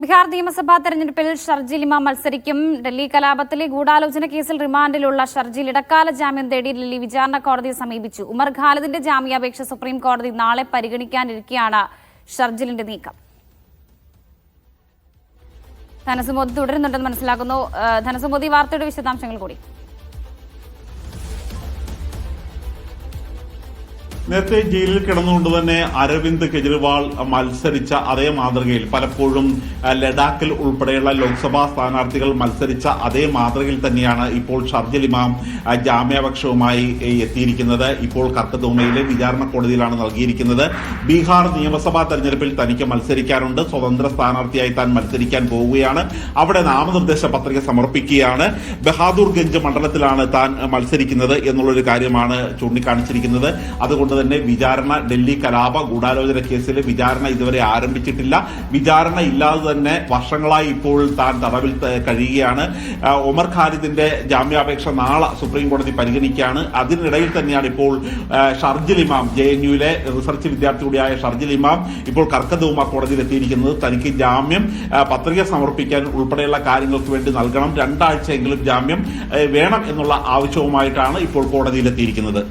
ബീഹാർ നിയമസഭാ തെരഞ്ഞെടുപ്പിൽ ഷർജിൽ ഇമാം മത്സരിക്കും. ഡൽഹി കലാപത്തിലെ ഗൂഢാലോചന കേസിൽ റിമാൻഡിലുള്ള ഷർജിൽ ഇടക്കാല ജാമ്യം തേടി ഡൽഹി വിചാരണ കോടതിയെ സമീപിച്ചു. ഉമർ ഖാലിദിന്റെ ജാമ്യാപേക്ഷ സുപ്രീം കോടതി നാളെ പരിഗണിക്കാനിരിക്കെയാണ് ഷർജിലിന്റെ നീക്കം. ധനസുമോദി തുടരുന്നുണ്ടെന്ന് മനസ്സിലാക്കുന്നു. ധനസുമോദി, വാർത്തയുടെ വിശദാംശങ്ങൾ കൂടി. നേരത്തെ ജയിലിൽ കിടന്നുകൊണ്ട് തന്നെ അരവിന്ദ് കെജ്രിവാൾ മത്സരിച്ച അതേ മാതൃകയിൽ പലപ്പോഴും ലഡാക്കിൽ ഉൾപ്പെടെയുള്ള ലോക്സഭാ സ്ഥാനാർത്ഥികൾ മത്സരിച്ച അതേ മാതൃകയിൽ തന്നെയാണ് ഇപ്പോൾ ഷർജിൽ ഇമാം ജാമ്യാപേക്ഷവുമായി എത്തിയിരിക്കുന്നത്. ഇപ്പോൾ കർക്കദോമയിലെ വിചാരണ കോടതിയിലാണ് നൽകിയിരിക്കുന്നത്. ബീഹാർ നിയമസഭാ തെരഞ്ഞെടുപ്പിൽ തനിക്ക് മത്സരിക്കാനുണ്ട്. സ്വതന്ത്ര സ്ഥാനാർത്ഥിയായി താൻ മത്സരിക്കാൻ പോവുകയാണ്. അവിടെ നാമനിർദ്ദേശ പത്രിക സമർപ്പിക്കുകയാണ്. ബഹാദൂർഗഞ്ച് മണ്ഡലത്തിലാണ് താൻ മത്സരിക്കുന്നത് എന്നുള്ളൊരു കാര്യമാണ് ചൂണ്ടിക്കാണിച്ചിരിക്കുന്നത്. അതുകൊണ്ട് തന്നെ വിചാരണ, ഡൽഹി കലാപ ഗൂഢാലോചന കേസിലെ വിചാരണ ഇതുവരെ ആരംഭിച്ചിട്ടില്ല. വിചാരണ ഇല്ലാതെ തന്നെ വർഷങ്ങളായി ഇപ്പോൾ താൻ തടവിൽ കഴിയുകയാണ്. ഉമർ ഖാലിദിന്റെ ജാമ്യാപേക്ഷ നാളെ സുപ്രീം കോടതി പരിഗണിക്കുകയാണ്. അതിനിടയിൽ തന്നെയാണ് ഇപ്പോൾ ഷർജിൽ ഇമാം, JNUവിലെ റിസർച്ച് വിദ്യാർത്ഥി കൂടിയായ ഷർജിൽ ഇമാം ഇപ്പോൾ കർക്കദോമ കോടതിയിൽ എത്തിയിരിക്കുന്നത്. തനിക്ക് ജാമ്യം പത്രിക സമർപ്പിക്കാൻ ഉൾപ്പെടെയുള്ള കാര്യങ്ങൾക്ക് വേണ്ടി നൽകണം, 2 ആഴ്ചയെങ്കിലും ജാമ്യം വേണം എന്നുള്ള ആവശ്യവുമായിട്ടാണ് ഇപ്പോൾ കോടതിയിലെത്തിയിരിക്കുന്നത്.